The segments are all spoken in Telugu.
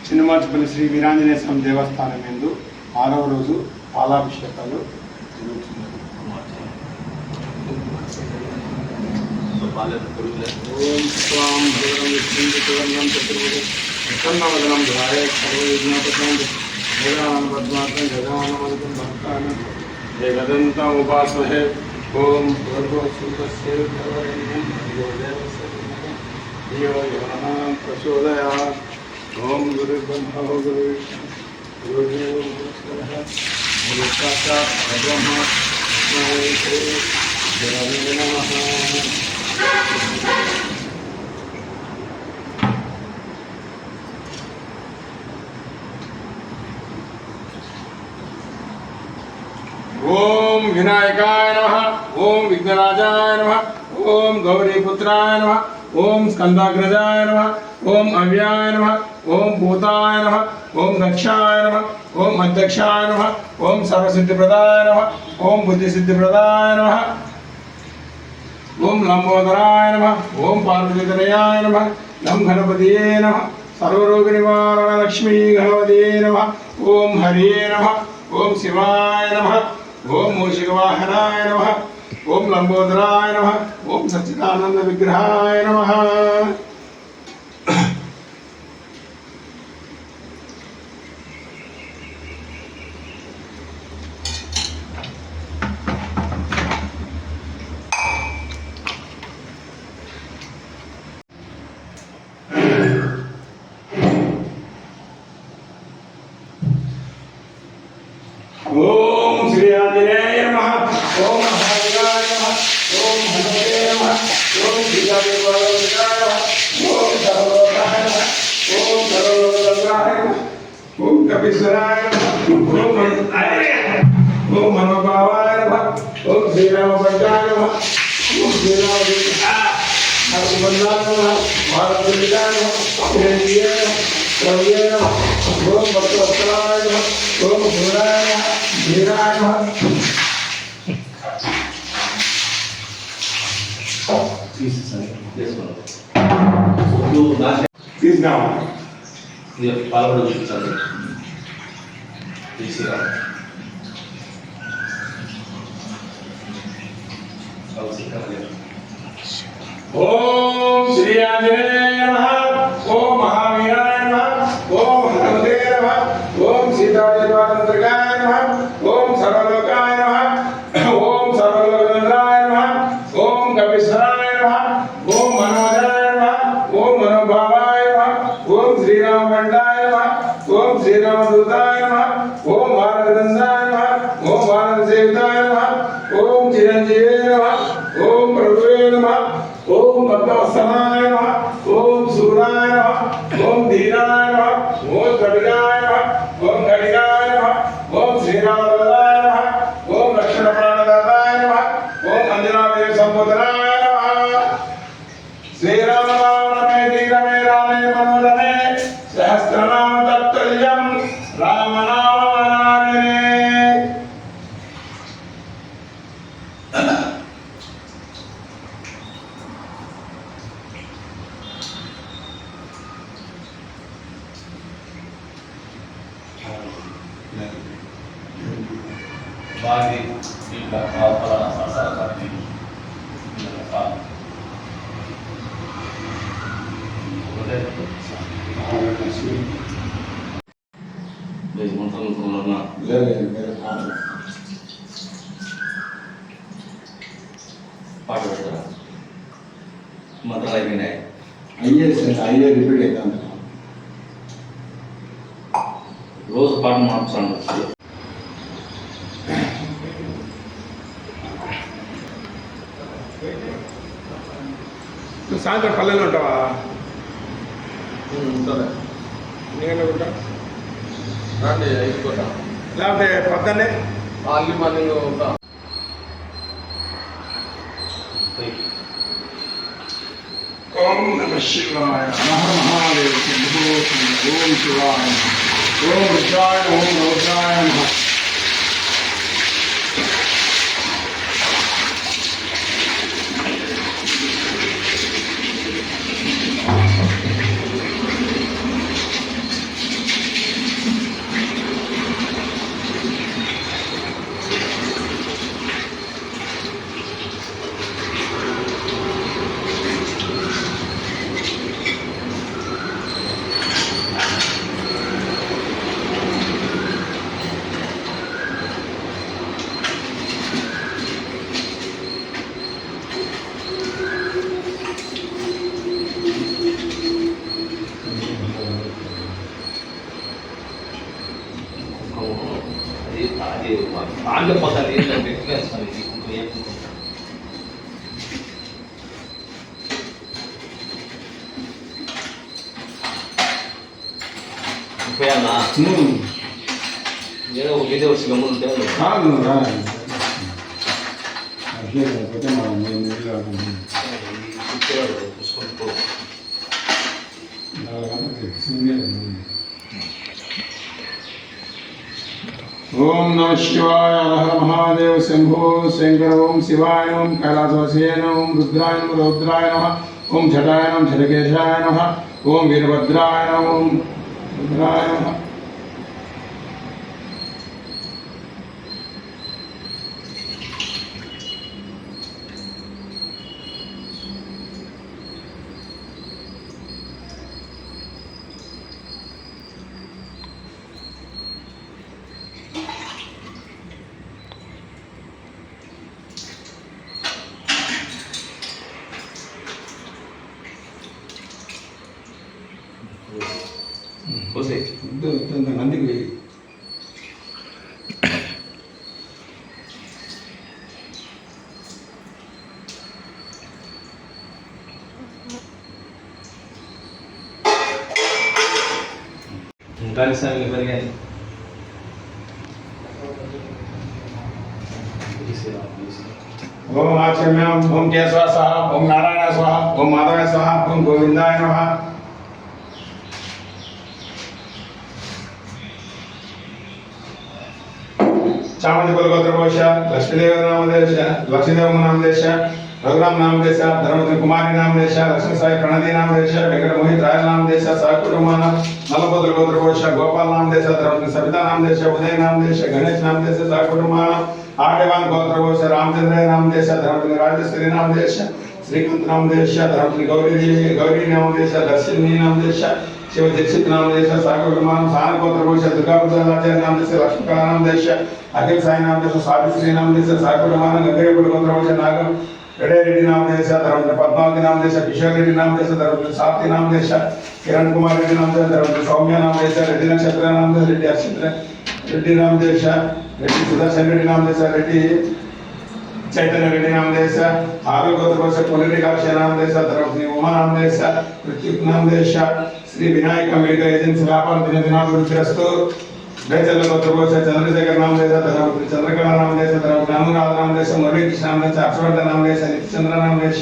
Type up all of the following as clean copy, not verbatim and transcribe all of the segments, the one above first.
చిన్నమార్చిపల్లి శ్రీ వీరాంజనేయ స్వామి దేవస్థానం యందు 6వ రోజు పాలాభిషేకాలు జరుగుతున్నాయి. ఓం స్వాం భగవం విష్ణుం చతుర్భుజం ప్రసన్నవదనం ధ్యాయే సర్వవిఘ్నోపశాంతయే వేదానాం పద్మాసనం గజాననం భక్తానాం జగదంతం ఉపాస్మహే. ఓం భగవత్సూతస్య దేవరేణ్యం ధియో దేవస్య ధియో యో ప్రచోదయాత్. ఓం గురుర్బ్రహ్మ గురుర్విష్ణుః గురుర్దేవో మహేశ్వరः గురుః సాక్షాత్ పరబ్రహ్మ తస్మై శ్రీ గురవే నమః. ఓం వినాయకాయ నమః. ఓం విఘ్నరాజాయ నమః. ఓం గౌరీపుత్రాయ నమః. ఓం స్కందాగ్రజాయ నమః. ఓం అవ్యాయ నమః. ఓం భూతాయ నమః. ఓం దక్షాయ నమః. ఓం అధ్యక్షాయ నమః. ఓం సర్వసిద్ధిప్రదాయ నమః. ఓం బుద్ధిసిద్ధిప్రదాయ నమః. ఓం లంబోదరాయ నమః. ఓం పార్వతీతనయాయ నమః. లం గణపతియే నమః. సర్వరోగ నివారణ లక్ష్మీ గణపతియే నమః. ఓం హరియే నమః. ఓం శివాయ నమః. ఓం మూషికవాహనాయ నమః. ఓం లంబోదరాయ నమః. ఓం సచ్చిదానంద విగ్రహాయ నమః. ఓం శ్రీ ఆంజనేయ నమః. ఓం మహాదేవాయ నమః. ఓం హనుమతే నమః. ఓం సీతాదేవాయ నమః. ఓం సర్వలోకాయ నమః. ఓం సర్వలోకచంద్రాయ నమః. ఓం కపీశ్వరాయ నమః. ఓం మనోభావాయ నమః. ఓం శ్రీరామభద్రాయ నమః. ఓం శ్రీరామభద్రాయ నమః. భారతదేశాయ నమః. చిరంజీవాయ నమః. రవ్యే నమః. ఓం భక్తవత్సలాయ నమః. ఓం సూరాయ నమః. ధీరాయ నమః. తీసినామా పాల్గొన చూపించాలి. తీసిరా ఓం శ్రీ ఆంజనేయ నమః. ఓం మహావీరాయ నమః. ఓం హనుమతే నమః. ఓం సీతాదేవాయ నమః. ఓం సర్వలోకాయ నమః. ఓం సర్వలోకచంద్రాయ నమః. ఓం కపీశ్వరాయ నమః. ఓం మనోజాయ నమః. ఓం మనోభావాయ నమః. ఓం శ్రీరామభద్రాయ నమః. ఓం శ్రీరామదూతాయ నమః. ఓం భారతనందాయ నమః. ఓం భారతసేవితాయ నమః. ఓం చిరంజీవే నమః. ఓం ప్రభువే నమః. ఓం భక్తవత్సలాయ నమః. ఓం సూరాయ నమః. ఓం ధీరాయ నమః. ఓం కవిగాయ నమః. ఓం గడిగాయ నమః. ఓం శ్రీరామదాయ నమః. ఓం లక్ష్మణ ప్రాణదాయ నమః. ఓం అంజనాదేవి సంబోధనాయ నమః. శ్రీరామ రామ రమే రమే రామే మనోరమే సహస్రనామ తత్తుల్యం రామనామ వరాననే. బాగి ఇంకా ఫలానా సంసారాన్ని పాట పెడతారా? మంత్రాలు అయిపోయినాయి. అయ్యే రిపీట్ అవుతాను. రోజు పాట మార్చాను. సాయంత్రం పల్లెల్లో ఉంటావా? సరే నేను ఉంటా. రండి అయిపోతా. లేకపోతే పొద్దున్నే అర్లీ మార్నింగ్ ఉంటా. ఓం నమః శివాయ. నమః మహాదేవ. ఓం శివాయ. ఓం రుద్రాయ. ఓం రౌద్రాయ నమః. ఆగిపోతాను ఏంటంటే ఎక్కివేస్తాను పోయానా ఏదో ఒక గీత వచ్చి గమ్ముంటే కాదు లేకపోతే మనం చూసుకుంటూ ఓం నమ శివాయ హర మహాదేవ శంభో శంకర ఓం శివాయ ఓం కైలాసవసేన ఓం రుద్రాయ నమ రౌద్రాయ నమ ఓం ఝటాయ నమ ఝటకేశాయ నమ ఓం వీరభద్రాయ నమ ఓం రుద్రాయ నమ మందికి వెయ్యి ఇంకా సార్ పెరిగాయి ఓం ఆచమ్యం ఓం కేశవ స్వాహ ఓం నారాయణ స్వాహ ఓం మాధవ స్వాహ ఓం గోవిందాయ నమః చామంతి కులగోత్రకోశ లక్ష్మీదేవ నామదేశ లక్ష్మీదేవ నామదేశ రఘురామ్ నామదేశ ధర్మపతి కుమారి నామదేశ లక్ష్మీ సాయి ప్రణతి నామదేశ వెంకట మోహిత్ రాయ నామదేశ సహకుటుంబాన నల్లభద్ర గోత్రకోశ గోపాల్ నామదేశ ధర్మపతి సవితా నామదేశ ఉదయ నామదేశ గణేష్ నామదేశ సహకుటుంబాన ఆటవాన్ గోత్రకోశ రామచంద్ర నామదేశ ధర్మపతి రాజశ్రీ నామదేశ శ్రీకాంత్ నామదేశ ధర్మపతి గౌరీ నామదేశ దర్శిని నామదేశ शिव दीक्षित नाम देश सागर विमान सान गोत्र कोश दुर्गा प्रसादाचार्य नाम देश लक्ष्मीकला नाम देश अखिल साई नाम देश सावित्री नाम देश सागर विमान गंगे गोत्र कोश नागम रेड्डी रेड्डी नाम देश धर्म पद्मावती नाम देश किशोर रेड्डी नाम देश धर्म साप्ती नाम देश किरण कुमार रेड्डी नाम देश धर्म सौम्य नाम देश रेड्डी नक्षत्र नाम देश रेड्डी अर्चित रेड्डी नाम देश रेड्डी सुदर्शन रेड्डी नाम देश रेड्डी चैतन्य रेड्डी नाम देश आगल गोत्र कोश पुनरी काक्ष नाम देश धर्म उमा नाम देश पृथ्वी नाम देश श्री विनायक मेडिकल एजेंसी व्यापार दिन दिनाभिवृद्धिरस्तु बेचल गोत्रकोश चंद्रशेखर नाम देश धर्मपुरी चंद्रकला नाम देश धर्म ज्ञानराज नाम देश मुरली कृष्ण नाम देश हर्षवर्धन नाम देश नित्यचंद्र नाम देश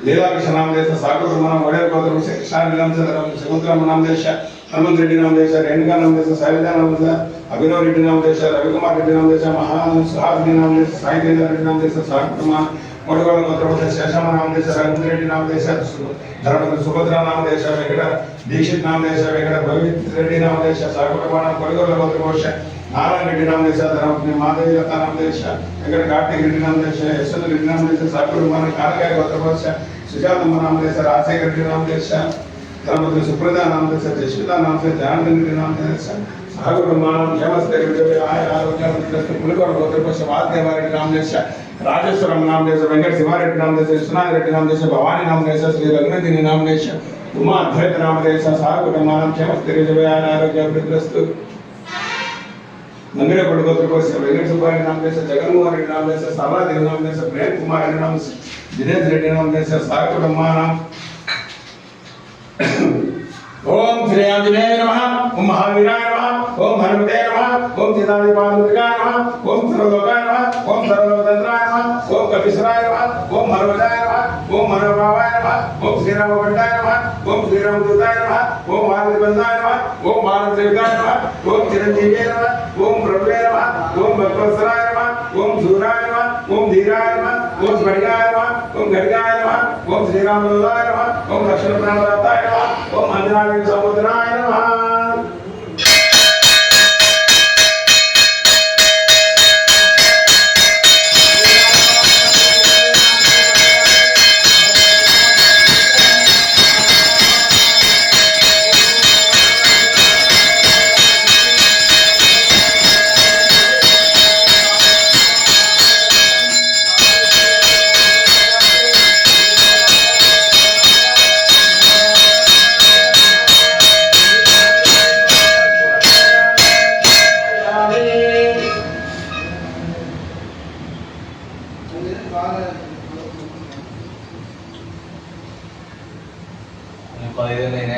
लीला कृष्ण नाम देश सागर विमान वडेर गोत्रकोश कृष्ण नाम देश धर्म समुद्रम नाम देश हनुमंत रेड्डी नाम देश रेणुका नाम देश शैलजा नाम देश अभिनव रेड्डी नाम देश रविकुमार रेड्डी नाम देश महासुहासिनी नाम देश साई रेड्डी नाम देश सागर विमान मोडगोल गोत्रकोश शेषम नाम देश रघुनाथ रेड्डी नाम देश धर्मपति सुभद्रा नाम देश वेंकट दीक्षित नाम देश वेंकट भवित रेड्डी नाम देश साकुटमाण कोडगोल गोत्रकोश नारायण रेड्डी नाम देश धर्मपति माधवी लता नाम देश वेंकट कार्तिक रेड्डी नाम देश यशवंत रेड्डी नाम देश साकुटमाण कारकाय गोत्रकोश सुजातम्मा नाम देश राजशेखर रेड्डी नाम देश धर्मपति सुप्रदा नाम देश जस्मिता नाम देश जनार्दन रेड्डी नाम देश साकुटमाण हेमस्ते रेड्डी आय आरोग्य पुलिगोल गोत्रकोश वासुदेव रेड्डी नाम देश राजेश्वरम नाम देश वेंकट शिवारेड्डी नाम देश विश्वनाथ रेड्डी नाम देश भवानी नाम देश श्री रघुनंदिनी नाम देश उमा अद्वैत नाम देश साकुटमानं क्षेमस्थिरजयाय आरोग्यवृद्धिरस्तु नंदिरे गोत्रकोश वेंकट सुब्बारेड्डी नाम देश जगन्मोहन रेड्डी नाम देश सभादेव नाम देश प्रेम कुमार रेड्डी नाम देश दिनेश रेड्डी नाम देश साकुटमानं ओम श्री आंजनेय नमः ओम महावीराय नमः ओम हनुमते नमः ओम सीतादिपालुत्रिकाय नमः ओम सर्वलोकाय नमः ओम सर्वलोकतंत्राय नमः ओम कपिसराय नमः ओम मनोजाय नमः ओम मनोभावाय नमः ओम श्रीरामभट्टाय नमः ओम श्रीरामदूताय नमः ओम भारतबंधाय नमः ओम भारतसेविकाय नमः ओम चिरंजीवे नमः ओम प्रभुवे नमः ओम भक्तवत्सलाय नमः ओम सूराय नमः ओम धीराय नमः ओम स्फटिकाय नमः ओम घटिकाय नमः ओम श्रीरामदूताय नमः ओम लक्ष्मणप्राणदाताय नमः ओम अंजनाय समुद्राय नमः ఏదైనా